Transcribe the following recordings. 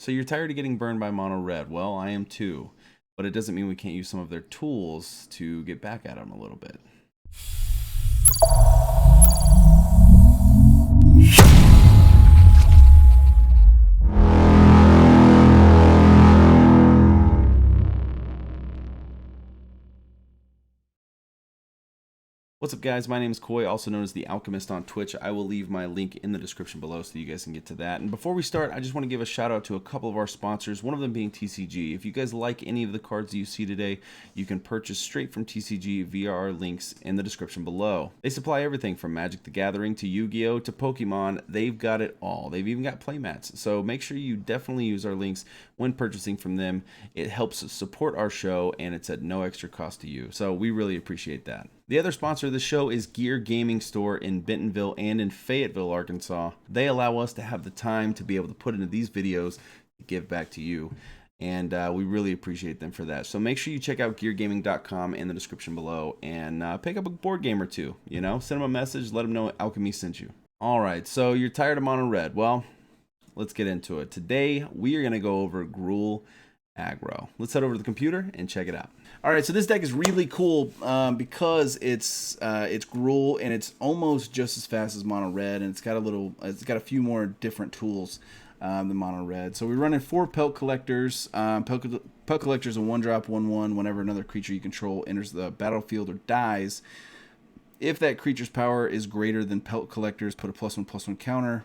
So you're tired of getting burned by mono red. Well, I am too. But it doesn't mean we can't use some of their tools to get back at them a little bit. What's up, guys? My name is Coy, also known as the Alchemist on Twitch. I will leave my link in the description below so you guys can get to that. And before we start, I just want to give a shout out to a couple of our sponsors, one of them being TCG. If you guys like any of the cards that you see today, you can purchase straight from TCG via our links in the description below. They supply everything from Magic the Gathering to Yu-Gi-Oh! To Pokemon. They've got it all. They've even got playmats. So make sure you definitely use our links when purchasing from them. It helps support our show, and it's at no extra cost to you. So we really appreciate that. The other sponsor of the show is Gear Gaming Store in Bentonville and in Fayetteville, Arkansas. They allow us to have the time to be able to put into these videos to give back to you. And we really appreciate them for that. So make sure you check out geargaming.com in the description below and pick up a board game or two. You know, send them a message, let them know Alchemy sent you. All right, so you're tired of mono red. Well, let's get into it. Today, we are going to go over Gruul Aggro. Let's head over to the computer and check it out. All right, so this deck is really cool because it's Gruul and it's almost just as fast as mono red, and it's got a few more different tools than mono red. So we're running 4 Pelt Collectors. Pelt Collectors a 1-drop 1/1 whenever another creature you control enters the battlefield or dies. If that creature's power is greater than Pelt Collectors, put a +1/+1 counter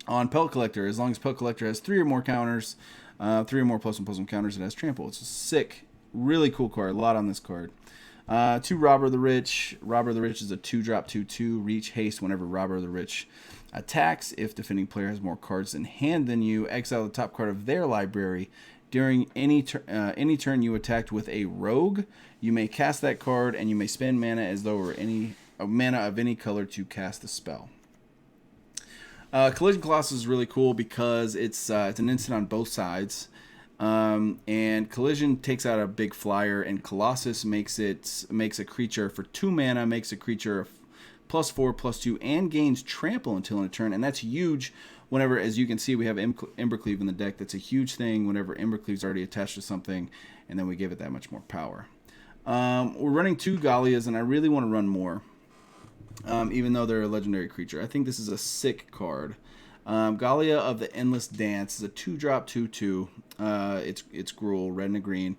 on Pelt Collector. As long as Pelt Collector has 3 or more counters, 3 or more +1/+1 counters, it has trample. It's a sick, really cool card. A lot on this card. 2 Robber of the Rich. Robber of the Rich is a 2-drop 2/2 reach haste whenever Robber of the Rich attacks. If defending player has more cards in hand than you, exile the top card of their library. During any turn you attacked with a rogue, you may cast that card and you may spend mana as though it were mana of any color to cast the spell. Collision Colossus is really cool because it's an instant on both sides. And Collision takes out a big flyer, and Colossus makes a creature for 2 mana, makes a creature +4/+2, and gains trample until end of turn, and that's huge. Whenever, as you can see, we have Embercleave in the deck. That's a huge thing. Whenever Embercleave's already attached to something, and then we give it that much more power. We're running 2 Gallias, and I really want to run more. Even though they're a legendary creature, I think this is a sick card. Gallia of the Endless Dance is a 2-drop 2/2. It's Gruul, red and a green.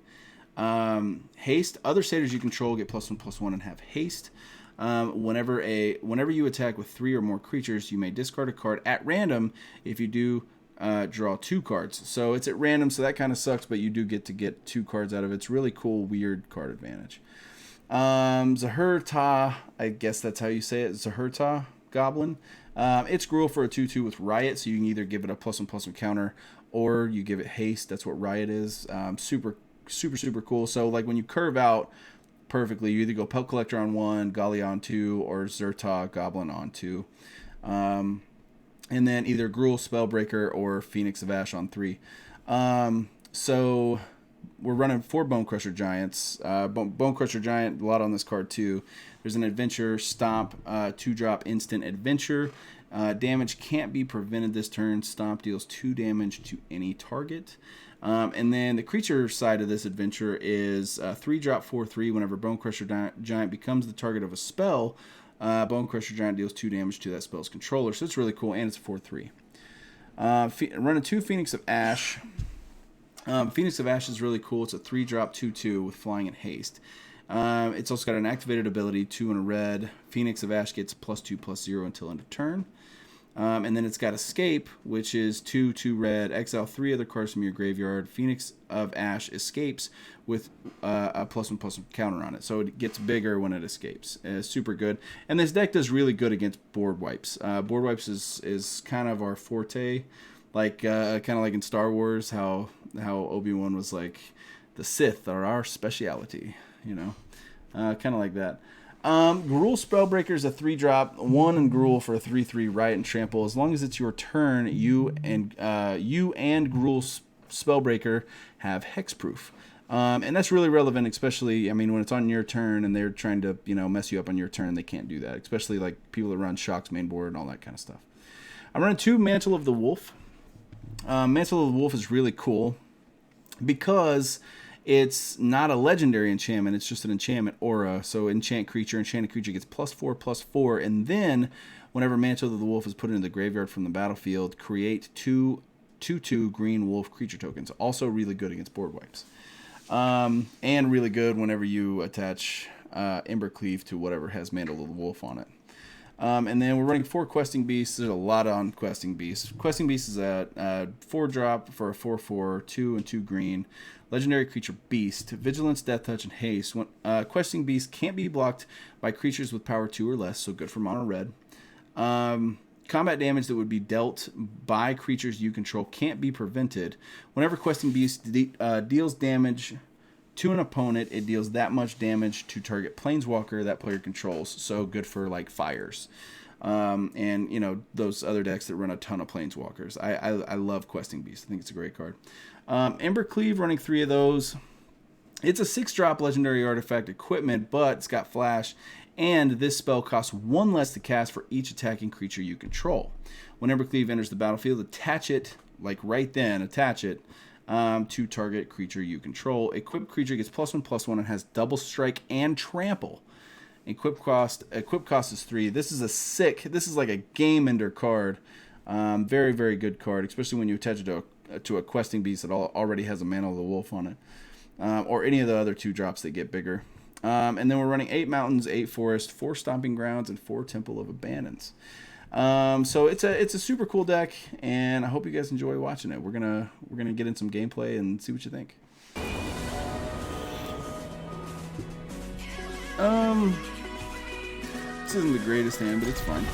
Haste. Other satyrs you control get +1/+1 and have haste. Whenever you attack with 3 or more creatures, you may discard a card at random. If you do, draw 2 cards. So it's at random, so that kind of sucks, but you do get to get 2 cards out of it. It's really cool, weird card advantage. Zahurta, I guess that's how you say it, Zahurta Goblin. It's Gruul for a 2/2 with Riot, so you can either give it a +1/+1 counter or you give it haste. That's what Riot is. Super cool. So like when you curve out perfectly, you either go Pelt Collector on 1, Gallia on 2, or Zahurta Goblin on 2. And then either Gruul Spellbreaker or Phoenix of Ash on 3. So we're running 4 Bone Crusher Giants. Bone Crusher Giant, a lot on this card too. There's an Adventure, Stomp, 2-drop instant Adventure. Damage can't be prevented this turn. Stomp deals 2 damage to any target. And then the creature side of this adventure is 3-drop 4/3. Whenever Bone Crusher Giant becomes the target of a spell, Bone Crusher Giant deals 2 damage to that spell's controller. So it's really cool, and it's a 4/3. Running 2 Phoenix of Ash. Phoenix of Ash is really cool. It's a 3-drop 2/2 with flying and haste. It's also got an activated ability, 2 and a red. Phoenix of Ash gets +2/+0 until end of turn. And then it's got Escape, which is 2 red. Exile 3 other cards from your graveyard. Phoenix of Ash escapes with a +1/+1 counter on it. So it gets bigger when it escapes. It's super good. And this deck does really good against board wipes. Board wipes is kind of our forte. Like kind of like in Star Wars, how Obi-Wan was like, the Sith are our speciality, you know, kind of like that. Gruul Spellbreaker is a 3-drop, 1 and Gruul for a 3/3 Riot and Trample. As long as it's your turn, you and Gruul Spellbreaker have hexproof. And that's really relevant, especially, I mean, when it's on your turn and they're trying to, you know, mess you up on your turn, they can't do that. Especially like people that run Shock's main board and all that kind of stuff. I'm running 2 Mantle of the Wolf. Mantle of the Wolf is really cool because it's not a legendary enchantment, it's just an enchantment aura. So enchanted creature gets +4/+4, and then whenever Mantle of the Wolf is put into the graveyard from the battlefield, create 2/2 green wolf creature tokens. Also really good against board wipes. And really good whenever you attach Embercleave to whatever has Mantle of the Wolf on it. And then we're running 4 Questing Beasts. There's a lot on Questing Beasts. Questing Beast is a 4-drop for a 4/4, 2 and 2 green. Legendary creature Beast. Vigilance, Death Touch, and Haste. Questing Beast can't be blocked by creatures with power 2 or less, so good for mono red. Combat damage that would be dealt by creatures you control can't be prevented. Whenever Questing Beast deals damage to an opponent, it deals that much damage to target planeswalker that player controls. So good for like fires, and you know those other decks that run a ton of planeswalkers. I love Questing Beast. I think it's a great card. Embercleave, running 3 of those. It's a 6-drop legendary artifact equipment, but it's got flash, and this spell costs 1 less to cast for each attacking creature you control. When Embercleave enters the battlefield, attach it, like right then, attach it to target creature you control. Equipped creature gets +1/+1 and has double strike and trample. Equip cost is 3. This is like a game ender card. Very, very good card, especially when you attach it to a Questing Beast that already has a Mantle of the Wolf on it. Or any of the other 2 drops that get bigger. And then we're running 8 Mountains, 8 Forest, 4 Stomping Grounds, and 4 Temple of Abandons. So it's a super cool deck, and I hope you guys enjoy watching it. We're gonna get in some gameplay and see what you think. This isn't the greatest hand, but it's fine.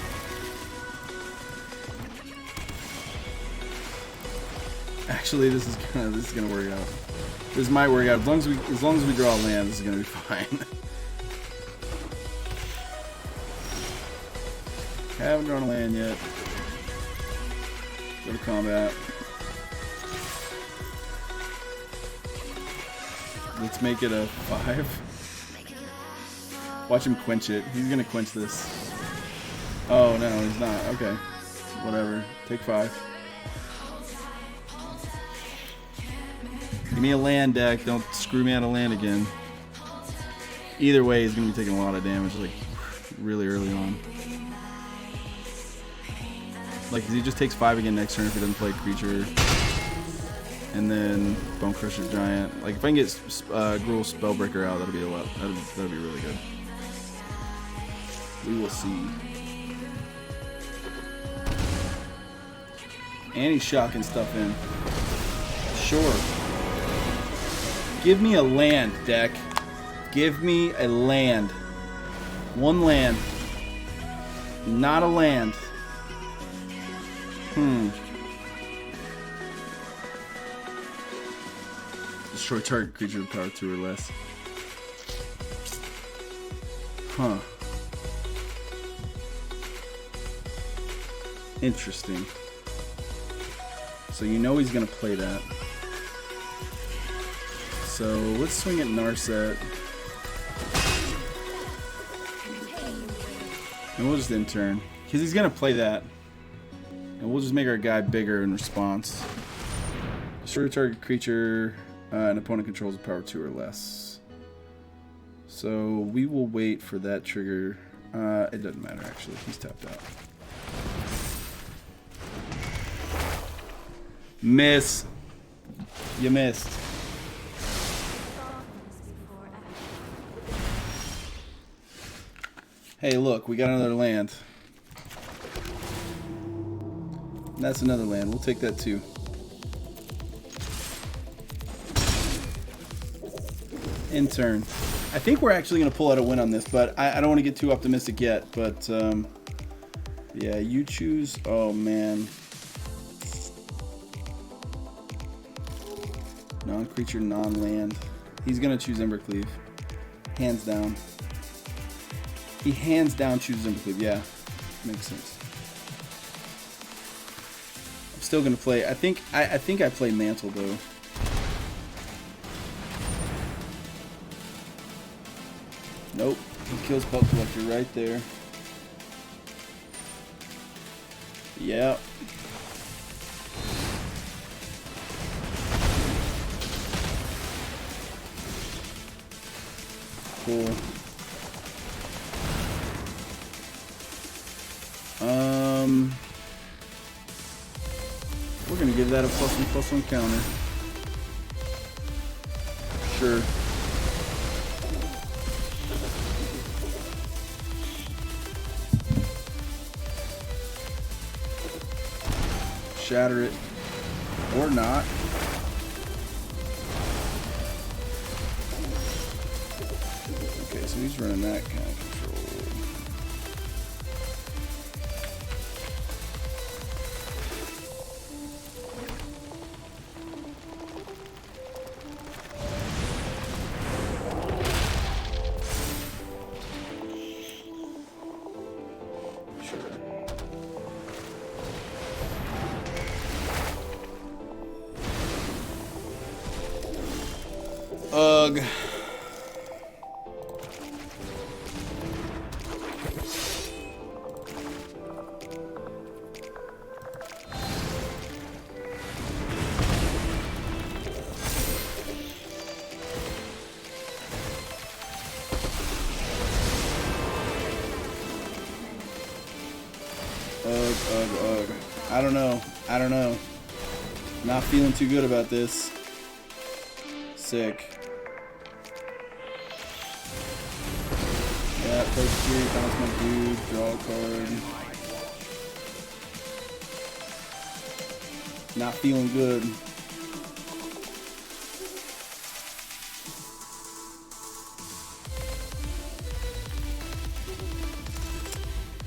Actually, this is gonna work out. This might work out as long as we draw a land. This is gonna be fine. Haven't drawn a land yet. Go to combat. Let's make it a 5. Watch him quench it. He's gonna quench this. Oh no, he's not. Okay. Whatever. Take 5. Give me a land deck. Don't screw me out of land again. Either way, he's gonna be taking a lot of damage, like really early on. Like, he just takes 5 again next turn if he doesn't play a creature. And then Bone Crusher Giant. Like, if I can get Gruul Spellbreaker out, that'll be a lot. That'll be really good. We will see. And he's shocking stuff in. Sure. Give me a land, deck. Give me a land. 1 land. Not a land. Destroy target creature with power 2 or less. Huh. Interesting. So you know he's gonna play that. So let's swing at Narset. And we'll just end turn. Because he's gonna play that. And we'll just make our guy bigger in response. Destroy target creature an opponent controls with power 2 or less. So we will wait for that trigger. It doesn't matter actually. He's tapped out. Miss. You missed. Hey, look, we got another land. That's another land. We'll take that too. End turn. I think we're actually going to pull out a win on this, but I don't want to get too optimistic yet. But yeah, you choose. Oh man. Non-creature, non-land. He's going to choose Embercleave. Hands down. He hands down chooses Embercleave. Yeah, makes sense. I'm still going to play. I think I play Mantle though. Nope. He kills Pelt Collector right there. Yep. Cool. We're gonna give that a +1/+1 counter. Sure. Shatter it. Or not. Okay, so he's running that kind of control. Ugh. Ugh. I don't know. Not feeling too good about this. Sick. Yeah, play security, bounce my dude, draw a card. Not feeling good.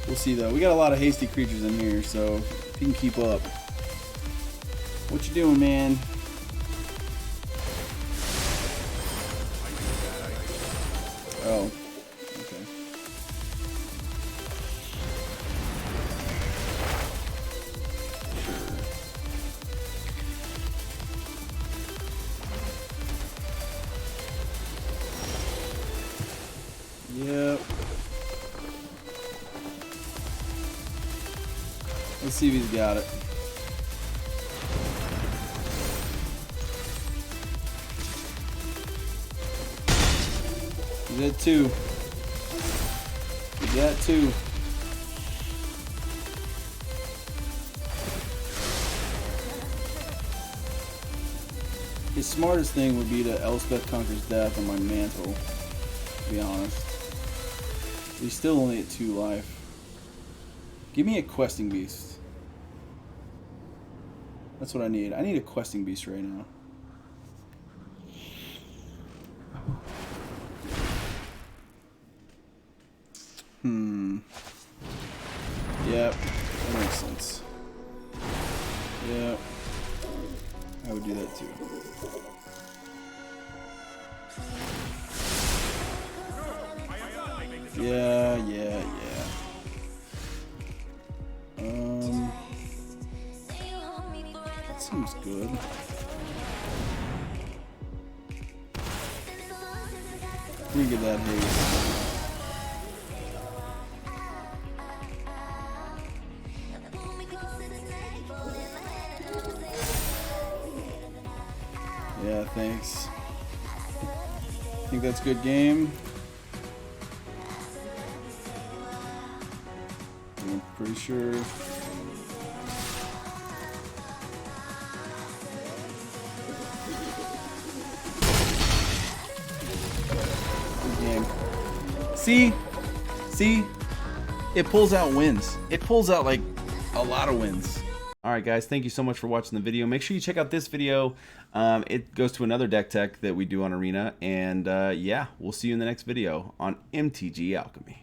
We'll see though. We got a lot of hasty creatures in here, so if he can keep up. What you doing, man? Oh. Okay. Sure. Yep. Let's see if he's got it. He's at 2. He's at 2. His smartest thing would be to Elspeth Conquers Death on my mantle, to be honest. He's still only at 2 life. Give me a questing beast. That's what I need. I need a questing beast right now. Yep, that makes sense. Yep, I would do that too. Yeah. That seems good. Let me get that haste. Yeah, thanks. I think that's a good game. I'm pretty sure. Good game. See? It pulls out wins. It pulls out like a lot of wins. Alright guys, thank you so much for watching the video. Make sure you check out this video. It goes to another deck tech that we do on Arena. And yeah, we'll see you in the next video on MTGAlchemy.